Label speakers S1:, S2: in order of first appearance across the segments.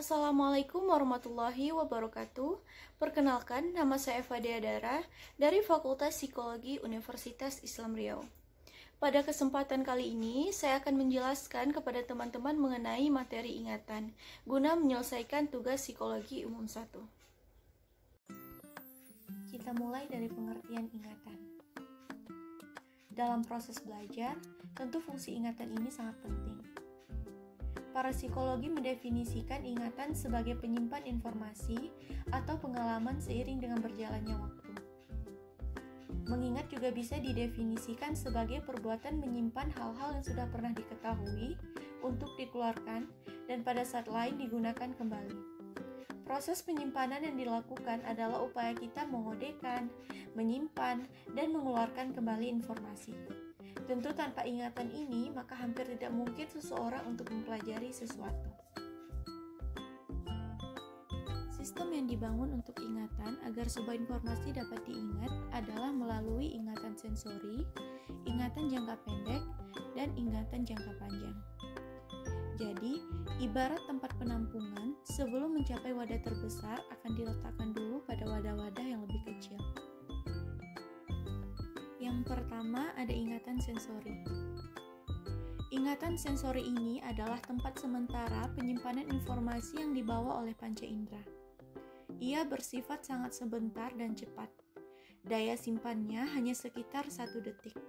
S1: Assalamualaikum warahmatullahi wabarakatuh. Perkenalkan, nama saya Fadia Dara dari Fakultas Psikologi Universitas Islam Riau. Pada kesempatan kali ini, saya akan menjelaskan kepada teman-teman mengenai materi ingatan, guna menyelesaikan tugas psikologi umum 1. Kita mulai dari pengertian ingatan. Dalam proses belajar, tentu fungsi ingatan ini sangat penting. Para psikologi mendefinisikan ingatan sebagai penyimpan informasi atau pengalaman seiring dengan berjalannya waktu. Mengingat juga bisa didefinisikan sebagai perbuatan menyimpan hal-hal yang sudah pernah diketahui untuk dikeluarkan dan pada saat lain digunakan kembali. Proses penyimpanan yang dilakukan adalah upaya kita mengodekan, menyimpan, dan mengeluarkan kembali informasi. Tentu tanpa ingatan ini, maka hampir tidak mungkin seseorang untuk mempelajari sesuatu. Sistem yang dibangun untuk ingatan agar sebuah informasi dapat diingat adalah melalui ingatan sensori, ingatan jangka pendek, dan ingatan jangka panjang. Jadi, ibarat tempat penampungan, sebelum mencapai wadah terbesar akan diletakkan dulu pada wadah-wadah yang lebih kecil. Yang pertama ada ingatan sensori. Ingatan sensori ini adalah tempat sementara penyimpanan informasi yang dibawa oleh panca indera. Ia bersifat sangat sebentar dan cepat. Daya simpannya hanya sekitar 1 detik.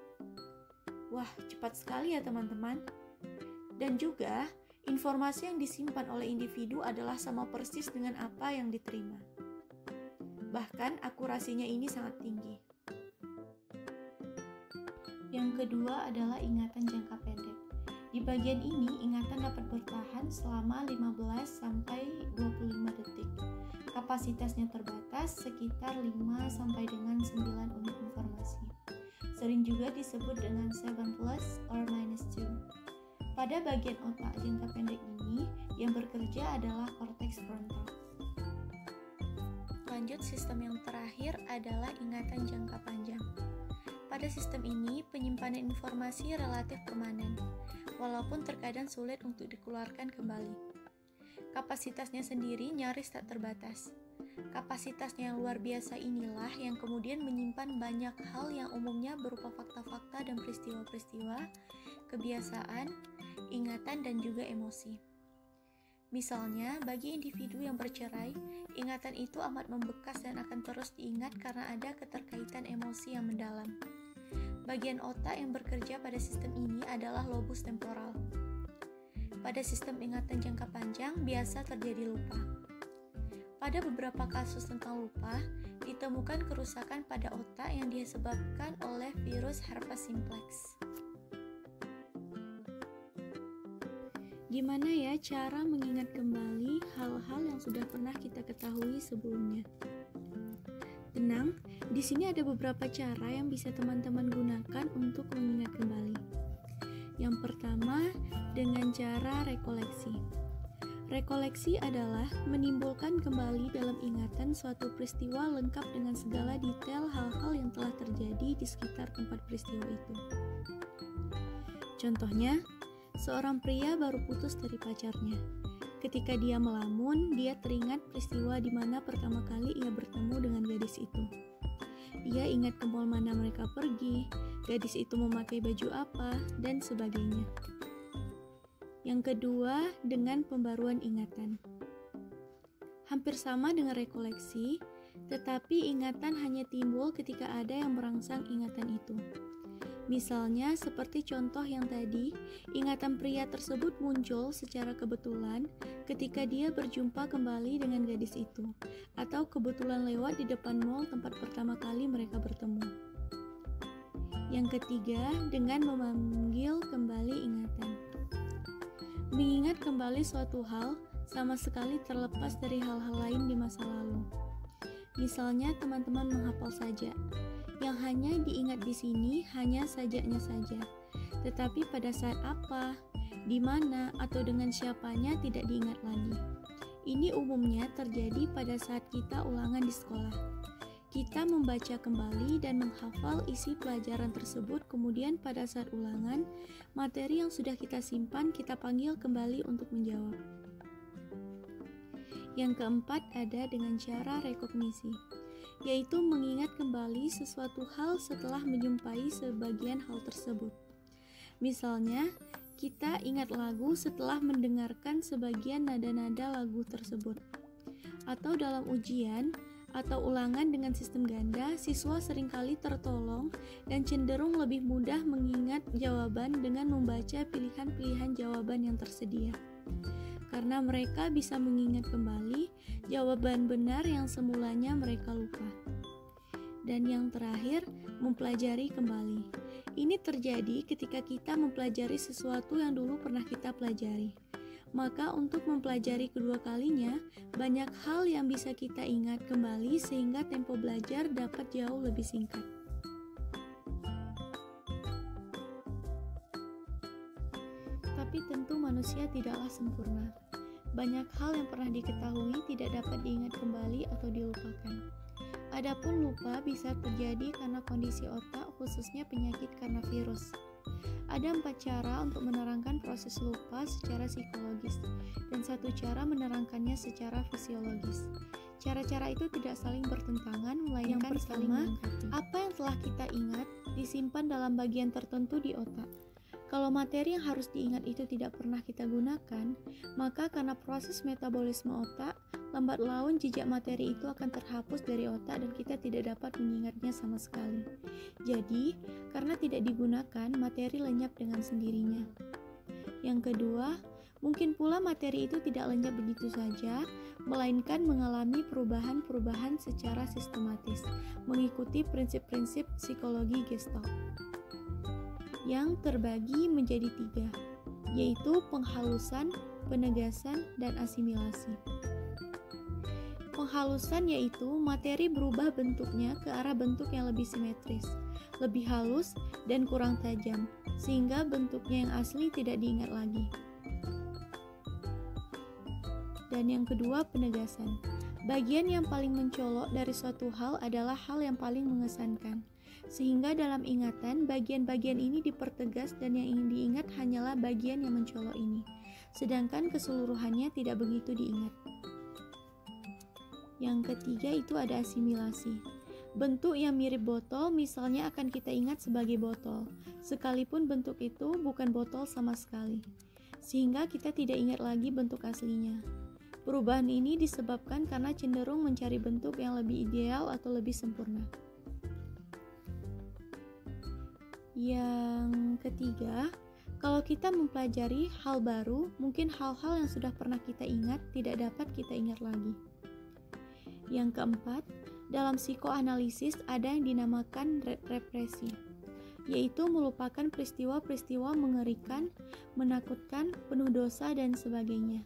S1: Wah, cepat sekali ya teman-teman. Dan juga, informasi yang disimpan oleh individu adalah sama persis dengan apa yang diterima. Bahkan akurasinya ini sangat tinggi. Yang kedua adalah ingatan jangka pendek. Di bagian ini, ingatan dapat bertahan selama 15-25 detik. Kapasitasnya terbatas sekitar 5 sampai dengan 9 unit informasi. Sering juga disebut dengan 7 plus or minus 2. Pada bagian otak jangka pendek ini, yang bekerja adalah korteks frontal. Lanjut, sistem yang terakhir adalah ingatan jangka panjang. Pada sistem ini, penyimpanan informasi relatif permanen, walaupun terkadang sulit untuk dikeluarkan kembali. Kapasitasnya sendiri nyaris tak terbatas. Kapasitasnya yang luar biasa inilah yang kemudian menyimpan banyak hal yang umumnya berupa fakta-fakta dan peristiwa-peristiwa, kebiasaan, ingatan, dan juga emosi. Misalnya, bagi individu yang bercerai, ingatan itu amat membekas dan akan terus diingat karena ada keterkaitan emosi yang mendalam. Bagian otak yang bekerja pada sistem ini adalah lobus temporal. Pada sistem ingatan jangka panjang, biasa terjadi lupa. Pada beberapa kasus tentang lupa, ditemukan kerusakan pada otak yang disebabkan oleh virus herpes simplex. Gimana ya cara mengingat kembali hal-hal yang sudah pernah kita ketahui sebelumnya? Tenang, di sini ada beberapa cara yang bisa teman-teman gunakan untuk mengingat kembali. Yang pertama, dengan cara rekoleksi. Rekoleksi adalah menimbulkan kembali dalam ingatan suatu peristiwa lengkap dengan segala detail hal-hal yang telah terjadi di sekitar tempat peristiwa itu. Contohnya, seorang pria baru putus dari pacarnya. Ketika dia melamun, dia teringat peristiwa di mana pertama kali ia bertemu dengan gadis itu. Ia ingat ke mall mana mereka pergi, gadis itu memakai baju apa, dan sebagainya. Yang kedua, dengan pembaruan ingatan. Hampir sama dengan rekoleksi, tetapi ingatan hanya timbul ketika ada yang merangsang ingatan itu. Misalnya, seperti contoh yang tadi, ingatan pria tersebut muncul secara kebetulan ketika dia berjumpa kembali dengan gadis itu, atau kebetulan lewat di depan mall tempat pertama kali mereka bertemu. Yang ketiga, dengan memanggil kembali ingatan. Mengingat kembali suatu hal sama sekali terlepas dari hal-hal lain di masa lalu. Misalnya, teman-teman menghafal saja. Yang hanya diingat di sini hanya sajanya saja, tetapi pada saat apa, di mana, atau dengan siapanya tidak diingat lagi. Ini umumnya terjadi pada saat kita ulangan di sekolah. Kita membaca kembali dan menghafal isi pelajaran tersebut, kemudian pada saat ulangan, materi yang sudah kita simpan kita panggil kembali untuk menjawab. Yang keempat ada dengan cara rekognisi, yaitu mengingat kembali sesuatu hal setelah menjumpai sebagian hal tersebut. Misalnya, kita ingat lagu setelah mendengarkan sebagian nada-nada lagu tersebut. Atau dalam ujian atau ulangan dengan sistem ganda, siswa seringkali tertolong dan cenderung lebih mudah mengingat jawaban dengan membaca pilihan-pilihan jawaban yang tersedia. Karena mereka bisa mengingat kembali jawaban benar yang semulanya mereka lupa. Dan yang terakhir, mempelajari kembali. Ini terjadi ketika kita mempelajari sesuatu yang dulu pernah kita pelajari. Maka untuk mempelajari kedua kalinya, banyak hal yang bisa kita ingat kembali sehingga tempo belajar dapat jauh lebih singkat. Tapi tentu manusia tidaklah sempurna. Banyak hal yang pernah diketahui tidak dapat diingat kembali atau dilupakan. Adapun lupa bisa terjadi karena kondisi otak, khususnya penyakit karena virus. Ada 4 cara untuk menerangkan proses lupa secara psikologis, dan 1 cara menerangkannya secara fisiologis. Cara-cara itu tidak saling bertentangan, melainkan saling melengkapi. Apa yang telah kita ingat disimpan dalam bagian tertentu di otak. Kalau materi yang harus diingat itu tidak pernah kita gunakan, maka karena proses metabolisme otak, lambat laun jejak materi itu akan terhapus dari otak dan kita tidak dapat mengingatnya sama sekali. Jadi, karena tidak digunakan, materi lenyap dengan sendirinya. Yang kedua, mungkin pula materi itu tidak lenyap begitu saja, melainkan mengalami perubahan-perubahan secara sistematis, mengikuti prinsip-prinsip psikologi Gestalt. Yang terbagi menjadi 3, yaitu penghalusan, penegasan, dan asimilasi. Penghalusan yaitu materi berubah bentuknya ke arah bentuk yang lebih simetris, lebih halus, dan kurang tajam, sehingga bentuknya yang asli tidak diingat lagi. Dan yang kedua, penegasan. Bagian yang paling mencolok dari suatu hal adalah hal yang paling mengesankan. Sehingga dalam ingatan, bagian-bagian ini dipertegas dan yang ingin diingat hanyalah bagian yang mencolok ini. Sedangkan keseluruhannya tidak begitu diingat. Yang ketiga itu ada asimilasi. Bentuk yang mirip botol misalnya akan kita ingat sebagai botol, sekalipun bentuk itu bukan botol sama sekali. Sehingga kita tidak ingat lagi bentuk aslinya. Perubahan ini disebabkan karena cenderung mencari bentuk yang lebih ideal atau lebih sempurna. Yang ketiga, kalau kita mempelajari hal baru, mungkin hal-hal yang sudah pernah kita ingat tidak dapat kita ingat lagi. Yang keempat, dalam psikoanalisis ada yang dinamakan represi, yaitu melupakan peristiwa-peristiwa mengerikan, menakutkan, penuh dosa, dan sebagainya.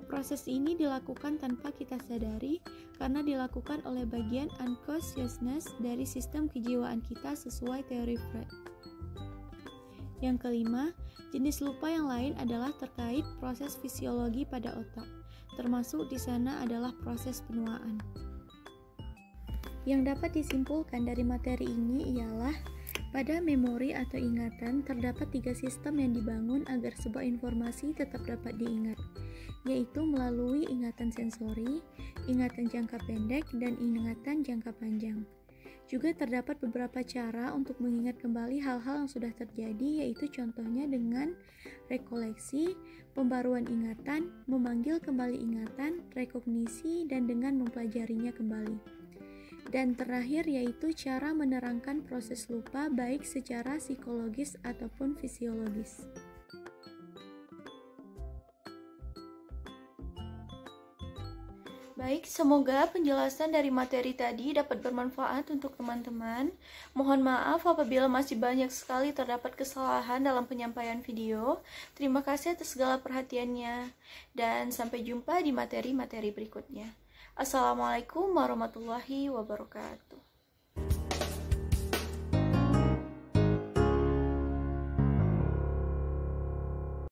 S1: Proses ini dilakukan tanpa kita sadari karena dilakukan oleh bagian unconsciousness dari sistem kejiwaan kita sesuai teori Freud. Yang kelima, jenis lupa yang lain adalah terkait proses fisiologi pada otak, termasuk di sana adalah proses penuaan. Yang dapat disimpulkan dari materi ini ialah pada memori atau ingatan terdapat 3 sistem yang dibangun agar sebuah informasi tetap dapat diingat, yaitu melalui ingatan sensori, ingatan jangka pendek, dan ingatan jangka panjang. Juga terdapat beberapa cara untuk mengingat kembali hal-hal yang sudah terjadi, yaitu contohnya dengan rekoleksi, pembaruan ingatan, memanggil kembali ingatan, rekognisi, dan dengan mempelajarinya kembali. Dan terakhir yaitu cara menerangkan proses lupa baik secara psikologis ataupun fisiologis. Baik, semoga penjelasan dari materi tadi dapat bermanfaat untuk teman-teman. Mohon maaf apabila masih banyak sekali terdapat kesalahan dalam penyampaian video. Terima kasih atas segala perhatiannya, dan sampai jumpa di materi-materi berikutnya. Assalamualaikum warahmatullahi wabarakatuh.